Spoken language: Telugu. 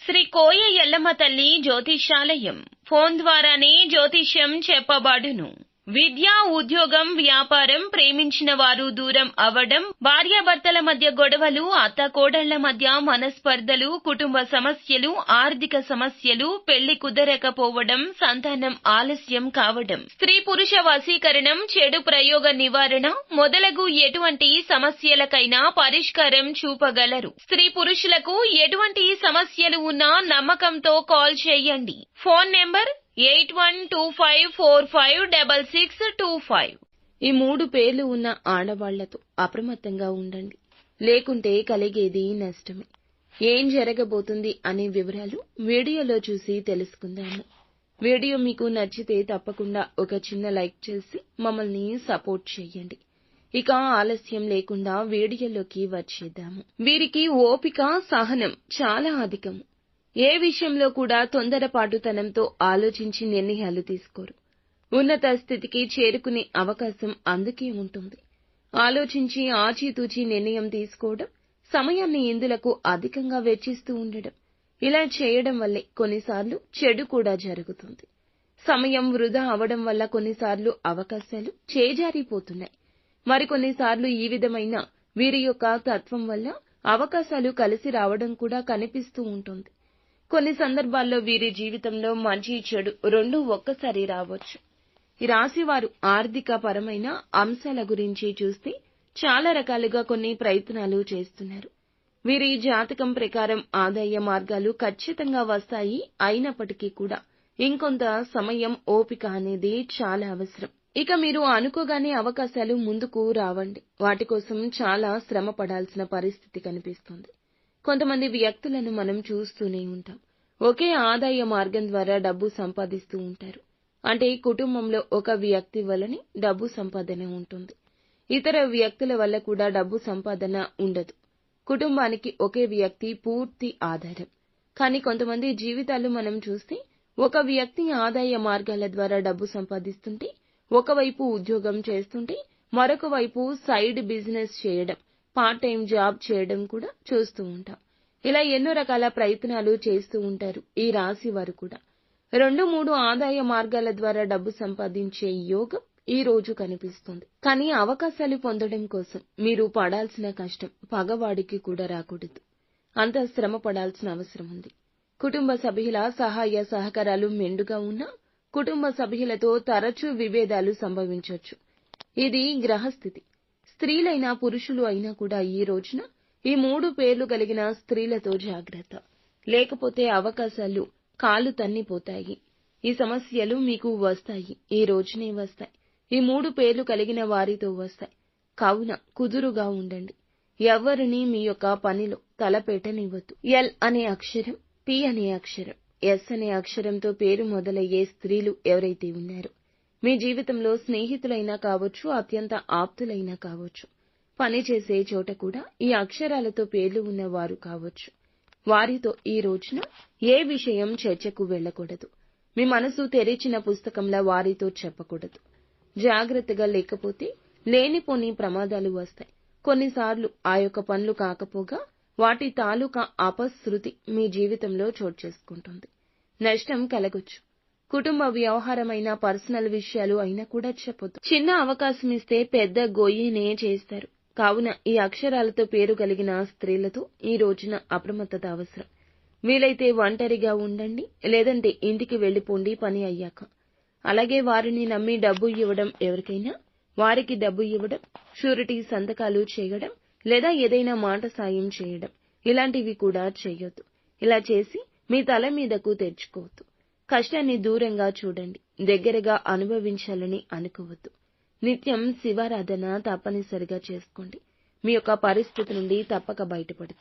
శ్రీ కోయ ఎల్లమ్మ తల్లి జ్యోతిష్యాలయం ఫోన్ ద్వారానే జ్యోతిష్యం చెప్పబడును. విద్య, ఉద్యోగం, వ్యాపారం, ప్రేమించిన వారు దూరం అవ్వడం, భార్యాభర్తల మధ్య గొడవలు, అత్తకోడళ్ల మధ్య మనస్పర్ధలు, కుటుంబ సమస్యలు, ఆర్థిక సమస్యలు, పెళ్లి కుదరకపోవడం, సంతానం ఆలస్యం కావడం, స్త్రీ పురుష వశీకరణం, చెడు ప్రయోగ నివారణ మొదలగు ఎటువంటి సమస్యలకైనా పరిష్కారం చూపగలరు. స్త్రీ పురుషులకు ఎటువంటి సమస్యలు ఉన్నా నమ్మకంతో కాల్ చేయండి. Phone number 8125456625. ఈ 3 పేర్లు ఉన్న ఆడవాళ్లతో అప్రమత్తంగా ఉండండి, లేకుంటే కలిగేది నష్టమే. ఏం జరగబోతుంది అనే వివరాలు వీడియోలో చూసి తెలుసుకుందాము. వీడియో మీకు నచ్చితే తప్పకుండా ఒక చిన్న లైక్ చేసి మమ్మల్ని సపోర్ట్ చేయండి. ఇక ఆలస్యం లేకుండా వీడియోలోకి వచ్చేద్దాము. వీరికి ఓపిక, సహనం చాలా అధికము. ఏ విషయంలో కూడా తొందరపాటుతనంతో ఆలోచించి నిర్ణయాలు తీసుకోరు. ఉన్నత స్థితికి చేరుకునే అవకాశం అందుకే ఉంటుంది. ఆలోచించి ఆచితూచి నిర్ణయం తీసుకోవడం, సమయాన్ని ఇందులకు అధికంగా వెచ్చిస్తూ ఉండడం, ఇలా చేయడం వల్లే కొన్నిసార్లు చెడు కూడా జరుగుతుంది. సమయం వృధా అవడం వల్ల కొన్నిసార్లు అవకాశాలు చేజారిపోతున్నాయి. మరికొన్నిసార్లు ఈ విధమైన వీరి యొక్క తత్వం వల్ల అవకాశాలు కలిసి రావడం కూడా కనిపిస్తూ ఉంటుంది. కొన్ని సందర్భాల్లో వీరి జీవితంలో మంచి చెడు రెండూ ఒక్కసారి రావచ్చు. ఈ రాశి వారు ఆర్థిక పరమైన అంశాల గురించి చూస్తే చాలా రకాలుగా కొన్ని ప్రయత్నాలు చేస్తున్నారు. వీరి జాతకం ప్రకారం ఆదాయ మార్గాలు ఖచ్చితంగా వస్తాయి. అయినప్పటికీ కూడా ఇంకొంత సమయం, ఓపిక అనేది చాలా అవసరం. ఇక మీరు అనుకోగానే అవకాశాలు ముందుకు రావండి. వాటి కోసం చాలా శ్రమ పడాల్సిన పరిస్థితి కనిపిస్తుంది. కొంతమంది వ్యక్తులను మనం చూస్తూనే ఉంటాం. ఒకే ఆదాయ మార్గం ద్వారా డబ్బు సంపాదిస్తూ ఉంటారు. అంటే కుటుంబంలో ఒక వ్యక్తి వల్లనే డబ్బు సంపాదన ఉంటుంది. ఇతర వ్యక్తుల వల్ల కూడా డబ్బు సంపాదన ఉండదు. కుటుంబానికి ఒకే వ్యక్తి పూర్తి ఆధారం. కానీ కొంతమంది జీవితాలు మనం చూస్తే ఒక వ్యక్తి ఆదాయ మార్గాల ద్వారా డబ్బు సంపాదిస్తుంటే, ఒకవైపు ఉద్యోగం చేస్తుంటే, మరొక వైపు సైడ్ బిజినెస్ చేయడం, పార్ట్ టైం జాబ్ చేయడం కూడా చూస్తూ ఉంటాం. ఇలా ఎన్నో రకాల ప్రయత్నాలు చేస్తూ ఉంటారు ఈ రాశి వారు కూడా. 2-3 ఆదాయ మార్గాల ద్వారా డబ్బు సంపాదించే యోగం ఈ రోజు కనిపిస్తుంది. కానీ అవకాశాలు పొందడం కోసం మీరు పడాల్సిన కష్టం పగవాడికి కూడా రాకూడదు. అంత శ్రమ పడాల్సిన అవసరం ఉంది. కుటుంబ సభ్యుల సహాయ సహకారాలు మెండుగా ఉన్నా కుటుంబ సభ్యులతో తరచూ విభేదాలు సంభవించవచ్చు. ఇది గ్రహస్థితి. స్త్రీలైనా పురుషులు అయినా కూడా ఈ రోజున ఈ 3 పేర్లు కలిగిన స్త్రీలతో జాగ్రత్త. లేకపోతే అవకాశాలు కాలు తన్నిపోతాయి. ఈ సమస్యలు మీకు వస్తాయి, ఈ రోజునే వస్తాయి. ఈ 3 పేర్లు కలిగిన వారితో వస్తాయి. కావున కుదురుగా ఉండండి. ఎవరిని మీ యొక్క పనిలో తలపెట్టనివ్వద్దు. ఎల్ అనే అక్షరం, పి అనే అక్షరం, ఎస్ అనే అక్షరంతో పేరు మొదలయ్యే స్త్రీలు ఎవరైతే ఉన్నారో మీ జీవితంలో స్నేహితులైనా కావచ్చు, అత్యంత ఆప్తులైనా కావచ్చు, పనిచేసే చోట కూడా ఈ అక్షరాలతో పేర్లు ఉన్నవారు కావచ్చు, వారితో ఈ రోజున ఏ విషయం చర్చకు వెళ్ళకూడదు. మీ మనసు తెరిచిన పుస్తకంలా వారితో చెప్పకూడదు. జాగ్రత్తగా లేకపోతే లేనిపోని ప్రమాదాలు వస్తాయి. కొన్నిసార్లు ఆ యొక్క పనులు కాకపోగా వాటి తాలూకా అపశృతి మీ జీవితంలో చోటు చేసుకుంటుంది. నష్టం కలగొచ్చు. కుటుంబ వ్యవహారమైన పర్సనల్ విషయాలు అయినా కూడా చెప్పొద్దు. చిన్న అవకాశం ఇస్తే పెద్ద గొయ్యినే చేస్తారు. కావున ఈ అక్షరాలతో పేరు కలిగిన స్త్రీలతో ఈ రోజున అప్రమత్తత అవసరం. వీలైతే ఒంటరిగా ఉండండి, లేదంటే ఇంటికి వెళ్లిపోండి పని అయ్యాక. అలాగే వారిని నమ్మి డబ్బు ఇవ్వడం, ఎవరికైనా వారికి డబ్బు ఇవ్వడం, షూరిటీ సంతకాలు చేయడం, లేదా ఏదైనా మాట సాయం చేయడం, ఇలాంటివి కూడా చేయొద్దు. ఇలా చేసి మీ తల మీదకు తెచ్చుకోవద్దు. కష్టాన్ని దూరంగా చూడండి, దగ్గరగా అనుభవించాలని అనుకోవద్దు. నిత్యం శివారాధన తప్పనిసరిగా చేసుకోండి. మీ యొక్క పరిస్థితి నుండి తప్పక బయటపడతారు.